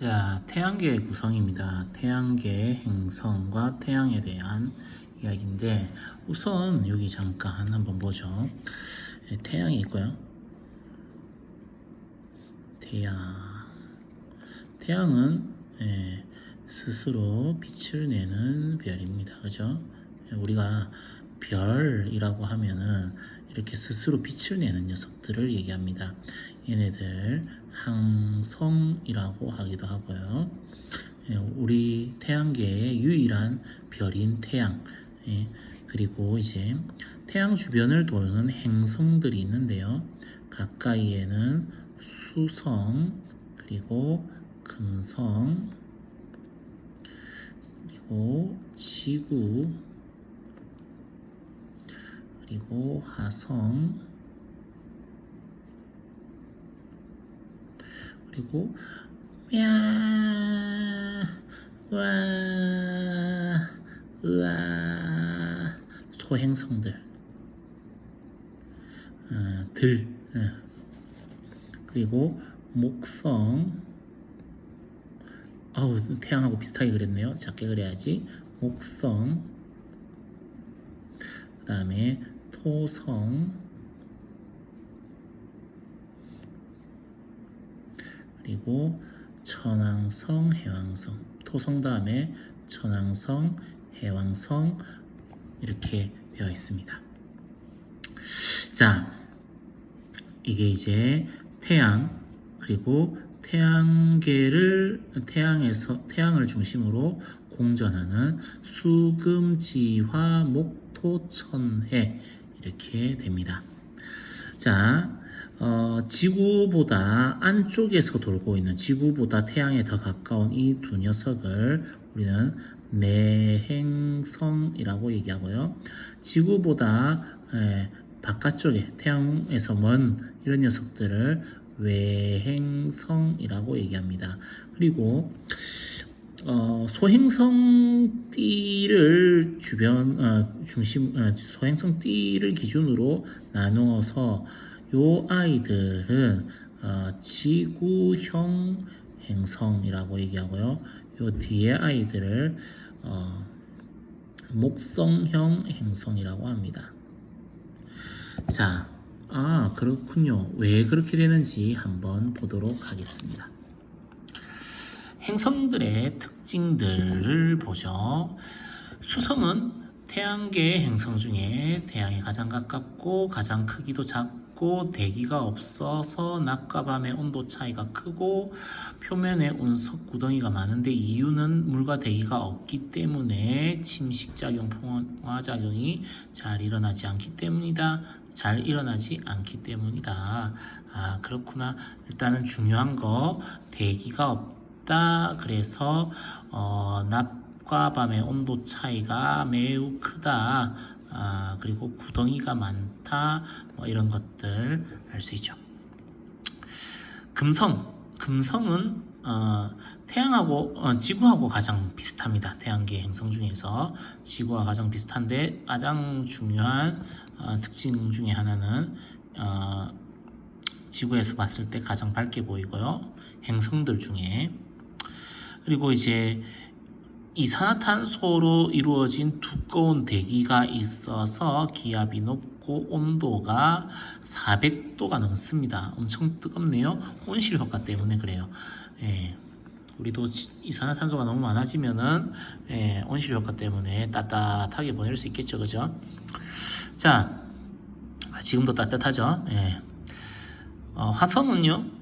자, 태양계의 구성입니다. 태양계의 행성과 태양에 대한 이야기인데, 우선 여기 잠깐 한번 보죠. 태양이 있고요. 태양은 스스로 빛을 내는 별입니다. 그죠? 우리가 별이라고 하면은 이렇게 스스로 빛을 내는 녀석들을 얘기합니다. 얘네들 항성이라고 하기도 하고요. 우리 태양계의 유일한 별인 태양, 그리고 이제 태양 주변을 도는 행성들이 있는데요. 가까이에는 수성, 그리고 금성, 그리고 지구, 그리고 화성, 그리고 소행성들, 그리고 목성. 태양하고 비슷하게 그렸네요. 작게 그려야지. 목성, 그 다음에 토성, 그리고 천왕성, 해왕성. 토성 다음에 천왕성, 해왕성, 이렇게 되어 있습니다. 자, 이게 이제 태양, 그리고 태양을 중심으로 공전하는 수금지화 목토천해, 이렇게 됩니다. 자, 지구보다 안쪽에서 돌고 있는, 지구보다 태양에 더 가까운 이 두 녀석을 우리는 내행성이라고 얘기하고요. 지구보다 바깥쪽에, 태양에서 먼 이런 녀석들을 외행성이라고 얘기합니다. 그리고 소행성 띠를 소행성 띠를 기준으로 나누어서 요 아이들은 지구형 행성이라고 얘기하고요. 요 뒤에 아이들을 목성형 행성이라고 합니다. 자, 그렇군요. 왜 그렇게 되는지 한번 보도록 하겠습니다. 행성들의 특징들을 보죠. 수성은 태양계의 행성 중에 태양에 가장 가깝고 가장 크기도 작고 대기가 없어서 낮과 밤의 온도 차이가 크고 표면에 운석 구덩이가 많은데, 이유는 물과 대기가 없기 때문에 침식작용, 풍화작용이 잘 일어나지 않기 때문이다. 그렇구나. 일단은 중요한 거, 대기가 없다. 그래서 낮과 밤의 온도 차이가 매우 크다. 그리고 구덩이가 많다. 이런 것들 알 수 있죠. 금성은 지구하고 가장 비슷합니다. 태양계 행성 중에서 지구와 가장 비슷한데, 가장 중요한 특징 중에 하나는 지구에서 봤을 때 가장 밝게 보이고요. 행성들 중에. 그리고 이제 이산화탄소로 이루어진 두꺼운 대기가 있어서 기압이 높고 온도가 400도가 넘습니다. 엄청 뜨겁네요. 온실 효과 때문에 그래요. 우리도 이산화탄소가 너무 많아지면은 온실 효과 때문에 따뜻하게 보낼 수 있겠죠, 그죠? 자, 지금도 따뜻하죠. 화성은요,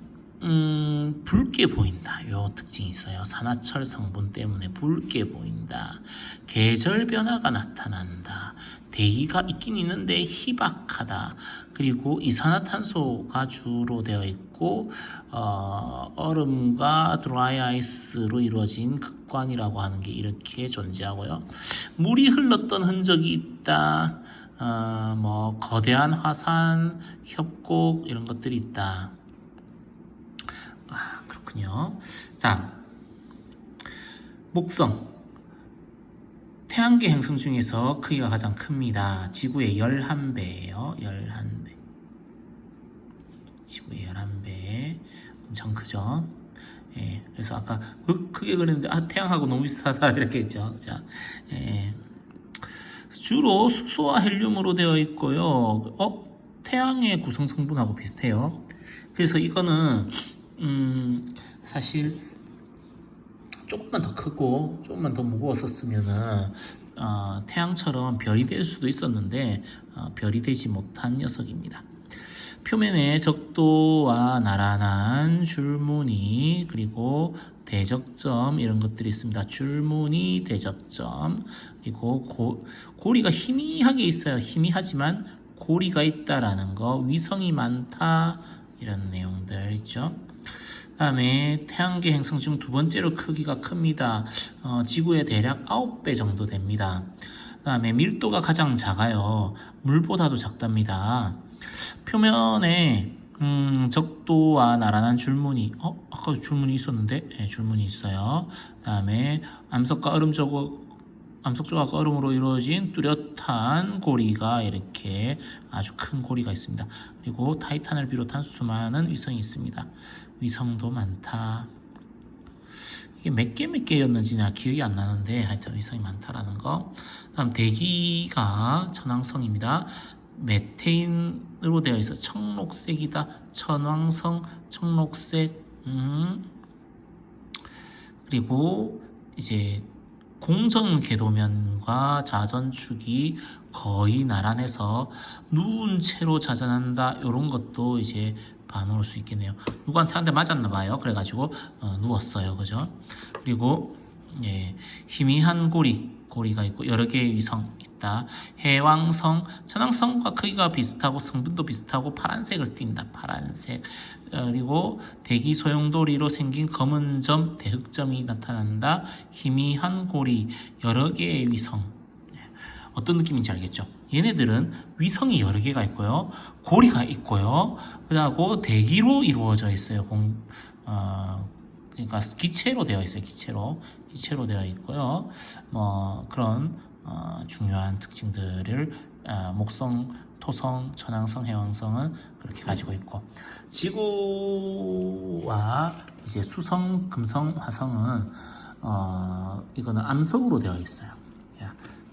붉게 보인다. 요 특징이 있어요. 산화철 성분 때문에 붉게 보인다. 계절 변화가 나타난다. 대기가 있긴 있는데 희박하다. 그리고 이산화탄소가 주로 되어 있고, 얼음과 드라이 아이스로 이루어진 극광이라고 하는 게 이렇게 존재하고요. 물이 흘렀던 흔적이 있다. 거대한 화산, 협곡, 이런 것들이 있다. 그렇군요. 자, 목성. 태양계 행성 중에서 크기가 가장 큽니다. 지구의 11배예요. 11배. 지구의 11배. 엄청 크죠. 예, 그래서 아까 크게 그렸는데 태양하고 너무 비슷하다 이렇게 했죠. 자, 예, 주로 수소와 헬륨으로 되어 있고요. 태양의 구성 성분하고 비슷해요. 그래서 이거는 사실 조금만 더 크고 조금만 더 무거웠었으면은 태양처럼 별이 될 수도 있었는데 별이 되지 못한 녀석입니다. 표면에 적도와 나란한 줄무늬 그리고 대적점 이런 것들이 있습니다. 줄무늬, 대적점 그리고 고리가 희미하게 있어요. 희미하지만 고리가 있다라는 거, 위성이 많다 이런 내용들 있죠. 다음에 태양계 행성 중 두 번째로 크기가 큽니다. 지구의 대략 9배 정도 됩니다. 다음에 밀도가 가장 작아요. 물보다도 작답니다. 표면에 적도와 나란한 줄무늬, 아까 줄무늬 있었는데, 네, 줄무늬 있어요. 다음에 암석과 암석 조각과 얼음으로 이루어진 뚜렷한 고리가 이렇게 아주 큰 고리가 있습니다. 그리고 타이탄을 비롯한 수많은 위성이 있습니다. 위성도 많다. 이게 몇 개였는지나 기억이 안 나는데 하여튼 위성이 많다라는 거. 다음 대기가 천왕성입니다. 메테인으로 되어 있어. 청록색이다. 천왕성, 청록색. 그리고 이제 공정 궤도면과 자전축이 거의 나란해서 누운 채로 자전한다. 이런 것도 이제 봐놓을 수 있겠네요. 누구한테 한 대 맞았나 봐요. 그래가지고 누웠어요. 그죠? 그리고 예, 희미한 고리가 있고 여러 개의 위성 있다. 해왕성, 천왕성과 크기가 비슷하고 성분도 비슷하고 파란색을 띈다. 파란색. 그리고 대기 소용돌이로 생긴 검은 점, 대흑점이 나타난다. 희미한 고리, 여러 개의 위성. 어떤 느낌인지 알겠죠? 얘네들은 위성이 여러 개가 있고요. 고리가 있고요. 그리고 대기로 이루어져 있어요. 그러니까 기체로 되어 있어요. 기체로 되어 있고요. 그런 중요한 특징들을 목성, 토성, 천왕성, 해왕성은 그렇게 가지고 있고, 지구와 이제 수성, 금성, 화성은 이거는 암석으로 되어 있어요.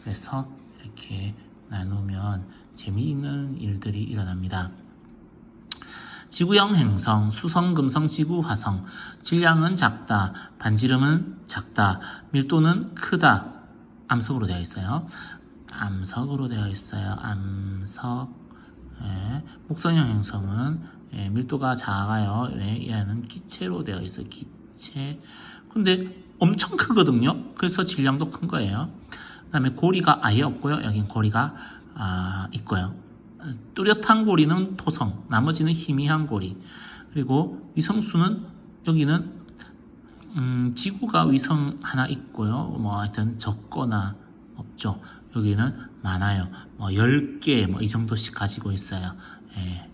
그래서 이렇게 나누면 재미있는 일들이 일어납니다. 지구형 행성, 수성, 금성, 지구, 화성. 질량은 작다, 반지름은 작다, 밀도는 크다. 암석으로 되어 있어요. 암석. 예. 목성형 행성은 밀도가 작아요. 얘는 기체로 되어 있어요. 기체. 근데 엄청 크거든요. 그래서 질량도 큰 거예요. 그 다음에 고리가 아예 없고요. 여긴 고리가 있고요. 뚜렷한 고리는 토성, 나머지는 희미한 고리. 그리고 위성수는 여기는 지구가 위성 하나 있고요. 하여튼 적거나 없죠. 여기는 많아요. 10개 이 정도씩 가지고 있어요. 예.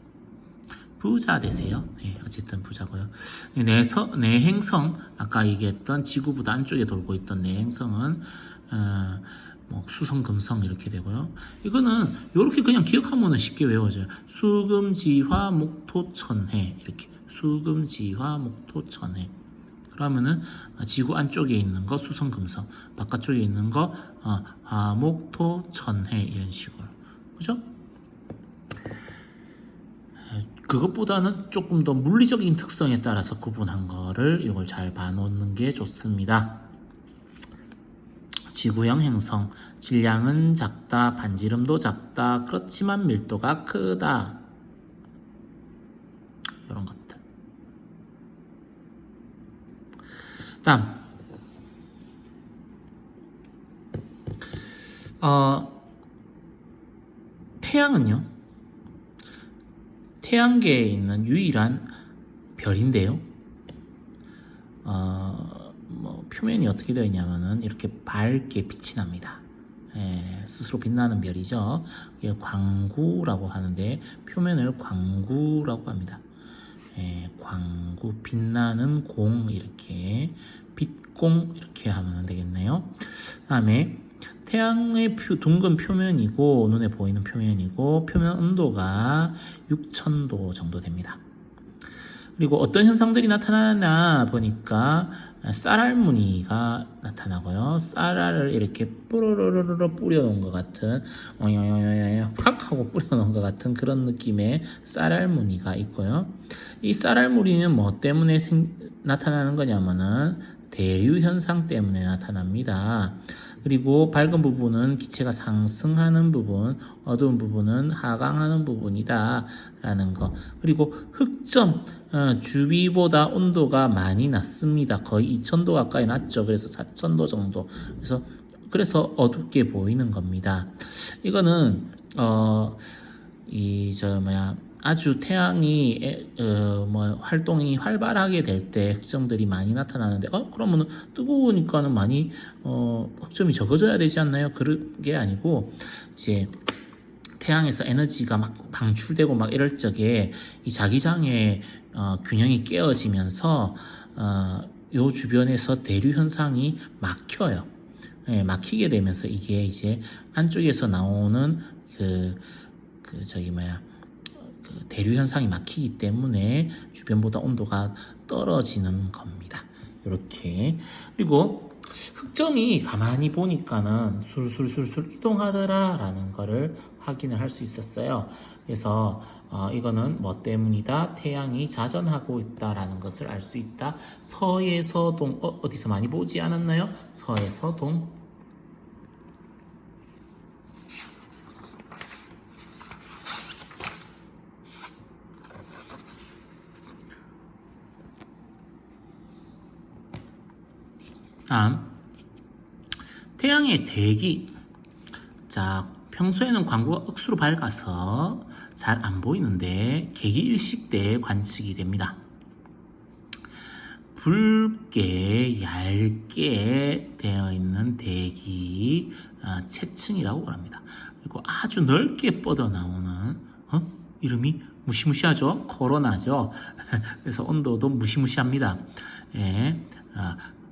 부자 되세요. 예, 어쨌든 부자고요. 내행성, 아까 얘기했던 지구보다 안쪽에 돌고 있던 내행성은 수성, 금성 이렇게 되고요. 이거는 이렇게 그냥 기억하면 쉽게 외워져요. 수금지화, 목토천해 이렇게. 수금지화, 목토천해. 그러면은 지구 안쪽에 있는 거 수성, 금성, 바깥쪽에 있는 거 화목토천해 이런 식으로. 그죠? 그것보다는 조금 더 물리적인 특성에 따라서 구분한 거를 이걸 잘 봐놓는 게 좋습니다. 지구형 행성, 질량은 작다, 반지름도 작다, 그렇지만 밀도가 크다. 이런 것들. 다음, 태양은요, 태양계에 있는 유일한 별인데요. 표면이 어떻게 되어 있냐면은 이렇게 밝게 빛이 납니다. 스스로 빛나는 별이죠. 이게 광구라고 하는데 표면을 광구라고 합니다. 광구, 빛나는 공, 이렇게 빛공 이렇게 하면 되겠네요. 다음에 태양의 둥근 표면이고 눈에 보이는 표면이고 표면 온도가 6000도 정도 됩니다. 그리고 어떤 현상들이 나타나나 보니까 쌀알무늬가 나타나고요. 쌀알을 이렇게 뿌르르르르 뿌려놓은 것 같은 팍 하고 뿌려놓은 것 같은 그런 느낌의 쌀알무늬가 있고요. 이 쌀알무늬는 뭐 때문에 나타나는 거냐면은 대류 현상 때문에 나타납니다. 그리고 밝은 부분은 기체가 상승하는 부분, 어두운 부분은 하강하는 부분이다 라는 거. 그리고 흑점, 주위보다 온도가 많이 낮습니다. 거의 2000도 가까이 낮죠. 그래서 4000도 정도. 그래서 어둡게 보이는 겁니다. 이거는 아주 태양이 활동이 활발하게 될 때 흑점들이 많이 나타나는데 그러면 뜨거우니까는 많이 흑점이 적어져야 되지 않나요? 그런 게 아니고 이제 태양에서 에너지가 막 방출되고 막 이럴 적에 이 자기장의 균형이 깨어지면서 요 주변에서 대류 현상이 막혀요. 예, 막히게 되면서 이게 이제 안쪽에서 나오는 그 대류 현상이 막히기 때문에 주변보다 온도가 떨어지는 겁니다. 이렇게. 그리고 흑점이 가만히 보니까는 술술술술 이동하더라 라는 거를 확인을 할 수 있었어요. 그래서 이거는 뭐 때문이다, 태양이 자전하고 있다라는 것을 알 수 있다. 서해서동, 어디서 많이 보지 않았나요? 서해서동. 다음, 태양의 대기. 자, 평소에는 광구가 억수로 밝아서 잘 안 보이는데 계기 일식 때 관측이 됩니다. 붉게 얇게 되어 있는 대기 채층이라고 합니다. 그리고 아주 넓게 뻗어나오는 이름이 무시무시하죠? 코로나죠. 그래서 온도도 무시무시합니다. 예,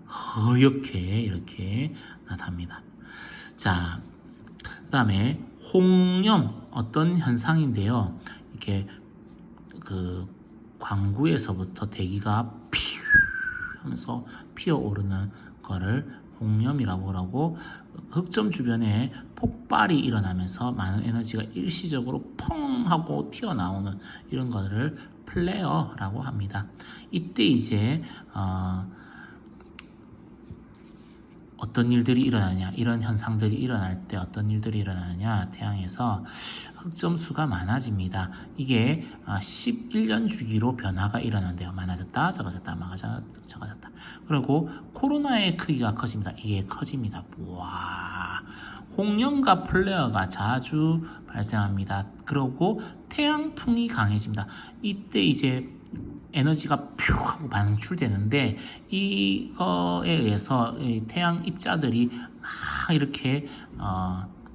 허옇게 이렇게 나타납니다. 자, 그 다음에 홍염 어떤 현상인데요. 이렇게 그 광구에서부터 대기가 피우 하면서 피어오르는 거를 홍염이라고 하고, 흑점 주변에 폭발이 일어나면서 많은 에너지가 일시적으로 펑 하고 튀어나오는 이런 거를 플레어라고 합니다. 이때 이제 어떤 일들이 일어나냐, 이런 현상들이 일어날 때 어떤 일들이 일어나냐, 태양에서 흑점수가 많아집니다. 이게 11년 주기로 변화가 일어난대요. 많아졌다, 적어졌다, 많아졌다, 적어졌다. 그리고 코로나의 크기가 커집니다. 이게 커집니다. 와, 홍염과 플레어가 자주 발생합니다. 그리고 태양풍이 강해집니다. 이때 이제 에너지가 퓨 하고 방출되는데, 이거에 의해서 태양 입자들이 막 이렇게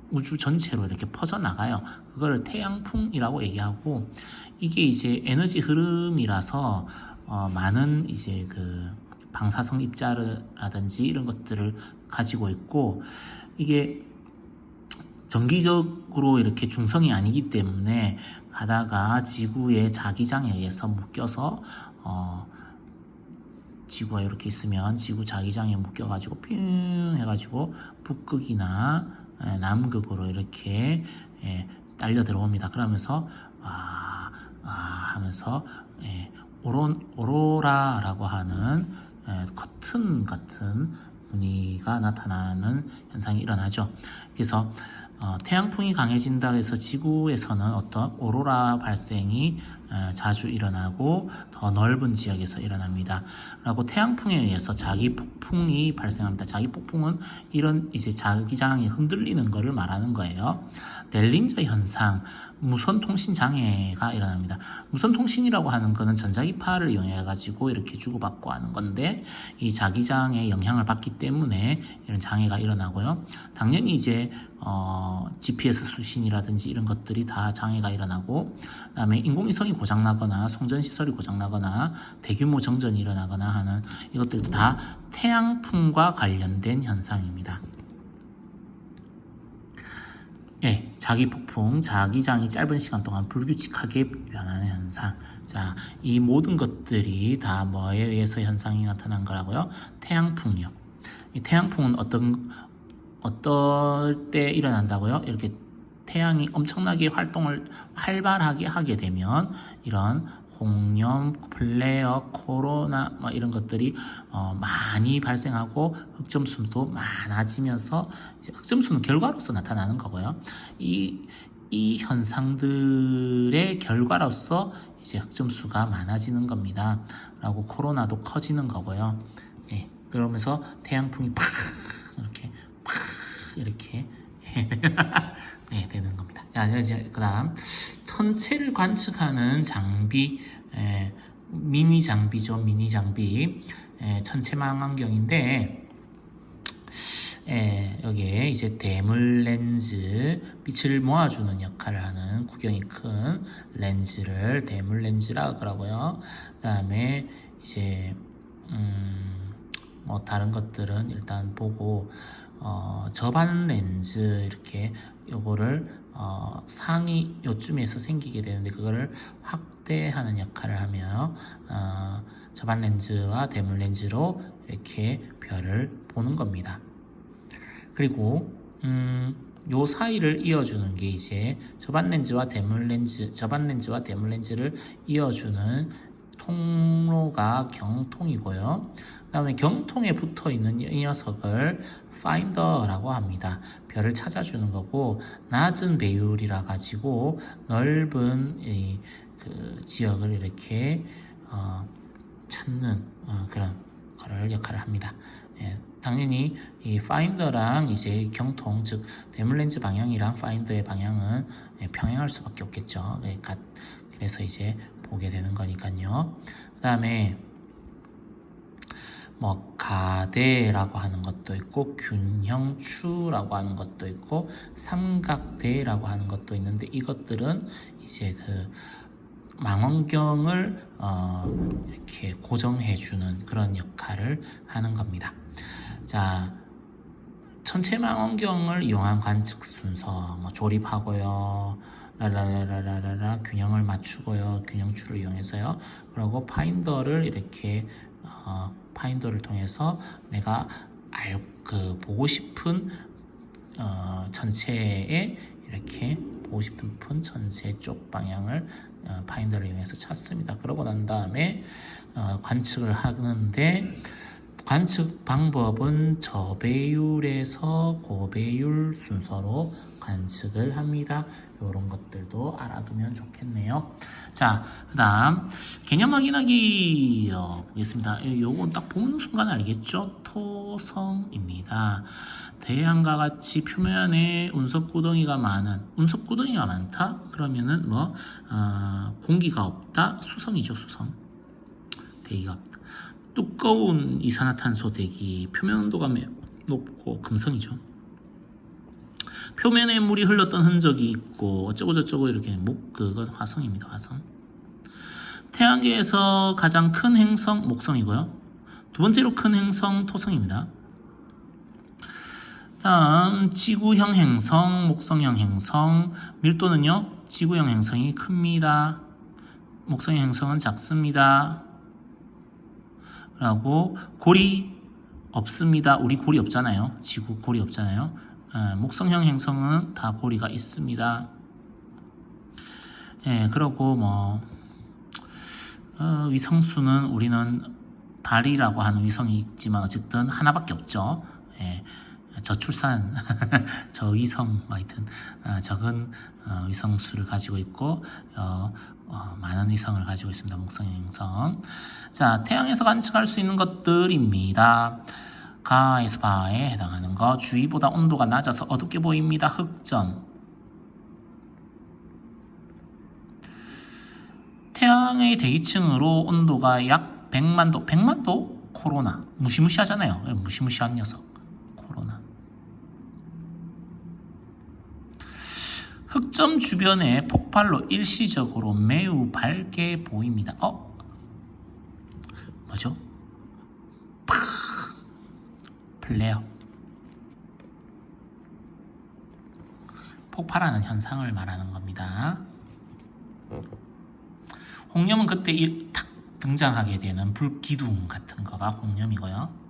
우주 전체로 이렇게 퍼져나가요. 그거를 태양풍이라고 얘기하고, 이게 이제 에너지 흐름이라서 많은 이제 그 방사성 입자라든지 이런 것들을 가지고 있고, 이게 정기적으로 이렇게 중성이 아니기 때문에 가다가 지구의 자기장에 의해서 묶여서 지구가 이렇게 있으면 지구 자기장에 묶여가지고 뿅 해가지고 북극이나 남극으로 이렇게 딸려 들어옵니다. 그러면서 하면서 오로라라고 하는 커튼 같은 무늬가 나타나는 현상이 일어나죠. 그래서 태양풍이 강해진다 해서 지구에서는 어떤 오로라 발생이 자주 일어나고 더 넓은 지역에서 일어납니다. 그리고 태양풍에 의해서 자기 폭풍이 발생합니다. 자기 폭풍은 이런 이제 자기장이 흔들리는 것을 말하는 거예요. 넬린저 현상, 무선 통신 장애가 일어납니다. 무선 통신이라고 하는 거는 전자기파를 이용해 가지고 이렇게 주고받고 하는 건데, 이 자기장에 영향을 받기 때문에 이런 장애가 일어나고요. 당연히 이제 GPS 수신이라든지 이런 것들이 다 장애가 일어나고, 그다음에 인공위성이 고장나거나 송전시설이 고장나거나 대규모 정전이 일어나거나 하는 이것들도 다 태양풍과 관련된 현상입니다. 예, 자기 폭풍, 자기장이 짧은 시간 동안 불규칙하게 변하는 현상. 자, 이 모든 것들이 다 뭐에 의해서 현상이 나타난 거라고요? 태양풍이요. 이 태양풍은 어떨 때 일어난다고요? 이렇게 태양이 엄청나게 활동을 활발하게 하게 되면 이런 홍염, 플레어, 코로나 뭐 이런 것들이 많이 발생하고 흑점수도 많아지면서 이제 흑점수는 결과로서 나타나는 거고요. 이 현상들의 결과로서 이제 흑점수가 많아지는 겁니다. 라고 코로나도 커지는 거고요. 네, 그러면서 태양풍이 팍 이렇게 네, 되는 겁니다. 자, 이제 그다음 천체를 관측하는 장비, 미니 장비죠. 미니 장비, 천체 망원경인데, 여기에 이제 대물 렌즈, 빛을 모아주는 역할을 하는 구경이 큰 렌즈를 대물 렌즈라고 그러고요. 그다음에 이제 뭐 다른 것들은 일단 보고 저반 렌즈 이렇게 요거를 상이 요쯤에서 생기게 되는데 그거를 확대하는 역할을 하며 저반 렌즈와 대물 렌즈로 이렇게 별을 보는 겁니다. 그리고 요 사이를 이어주는 게 이제 저반 렌즈와 대물 렌즈를 이어주는 통로가 경통이고요. 그 다음에 경통에 붙어 있는 이 녀석을 파인더라고 합니다. 별을 찾아주는 거고, 낮은 배율이라 가지고 넓은 그 지역을 이렇게 찾는 그런 거를 역할을 합니다. 예, 당연히 이 파인더랑 이제 경통, 즉 대물 렌즈 방향이랑 파인더의 방향은 평행할 수밖에 없겠죠. 그래서 이제 보게 되는 거니까요. 그 다음에 뭐 가대라고 하는 것도 있고 균형추라고 하는 것도 있고 삼각대라고 하는 것도 있는데 이것들은 이제 그 망원경을 이렇게 고정해주는 그런 역할을 하는 겁니다. 자, 천체 망원경을 이용한 관측 순서 뭐 조립하고요. 라라라라라라 균형을 맞추고요. 균형추를 이용해서요. 그리고 파인더를 이렇게 파인더를 통해서 내가 보고 싶은 전체에 이렇게 보고 싶은 전체 쪽 방향을 파인더를 이용해서 찾습니다. 그러고 난 다음에 관측을 하는데 관측 방법은 저배율에서 고배율 순서로 관측을 합니다. 이런 것들도 알아두면 좋겠네요. 자, 그 다음 개념 확인하기 보겠습니다. 요건 딱 보는 순간 알겠죠? 토성입니다. 대양과 같이 표면에 운석구덩이가 많다? 그러면은 공기가 없다? 수성이죠, 수성. 대기가 없다. 두꺼운 이산화탄소 대기, 표면 온도가 높고 금성이죠. 표면에 물이 흘렀던 흔적이 있고 어쩌고저쩌고 이렇게 그건 화성입니다. 화성. 태양계에서 가장 큰 행성 목성이고요. 두 번째로 큰 행성 토성입니다. 다음 지구형 행성, 목성형 행성. 밀도는요. 지구형 행성이 큽니다. 목성형 행성은 작습니다. 라고 골이 없습니다. 우리 골이 없잖아요. 지구 골이 없잖아요. 목성형 행성은 다 고리가 있습니다. 그러고 위성수는 우리는 달이라고 하는 위성이 있지만 어쨌든 하나밖에 없죠. 저출산, 저위성, 하여튼 적은 위성수를 가지고 있고 많은 위성을 가지고 있습니다. 목성형 행성. 자, 태양에서 관측할 수 있는 것들입니다. 가에서 바에 해당하는 거, 주위보다 온도가 낮아서 어둡게 보입니다. 흑점. 태양의 대기층으로 온도가 약 100만도, 100만도? 코로나. 무시무시하잖아요. 무시무시한 녀석. 코로나. 흑점 주변의 폭발로 일시적으로 매우 밝게 보입니다. 뭐죠? 플레어. 폭발하는 현상을 말하는 겁니다. 홍염은 그때 탁 등장하게 되는 불기둥 같은 거가 홍염이고요.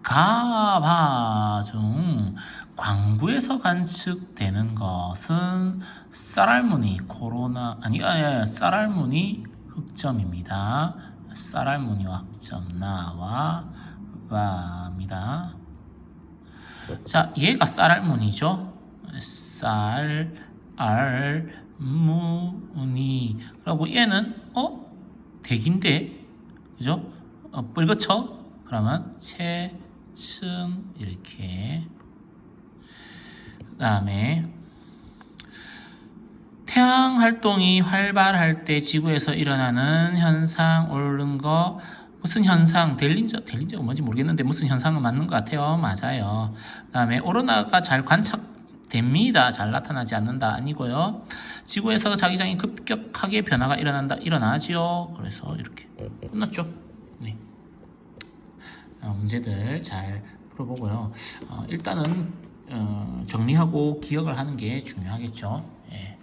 가바 중 광구에서 관측되는 것은 쌀알무늬 쌀알무늬 흑점입니다. 쌀알무늬와 흑점 나와입니다. 자, 얘가 쌀알무늬죠. 쌀알무늬. 그리고 얘는 대기인데, 그죠? 뻘겋죠? 그러면 체층 이렇게. 그다음에 태양 활동이 활발할 때 지구에서 일어나는 현상 오른 거 무슨 현상? 델린저가 뭔지 모르겠는데 무슨 현상은 맞는 것 같아요. 맞아요. 그다음에 오로라가 잘 관측됩니다. 잘 나타나지 않는다 아니고요. 지구에서 자기장이 급격하게 변화가 일어나지요. 그래서 이렇게 끝났죠. 네. 문제들 잘 풀어보고요. 일단은 정리하고 기억을 하는 게 중요하겠죠. 예.